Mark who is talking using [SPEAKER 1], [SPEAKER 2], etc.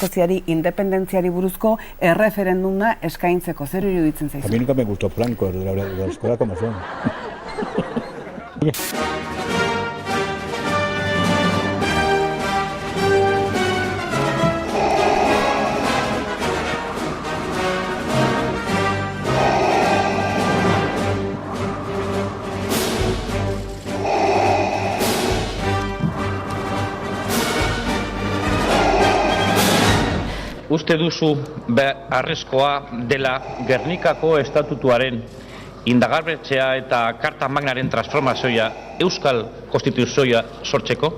[SPEAKER 1] Eskoziari independentziari buruzko erreferenduma eskaintzeko. Zer iruditzen zaizu?
[SPEAKER 2] A mí nunca me gustó Franco, de las cosas como son.
[SPEAKER 3] Uste duzu beharrezkoa dela Gernikako estatutuaren indagarbetzea eta Karta Magnaren transformazioa Euskal Konstituzioa sortzeko?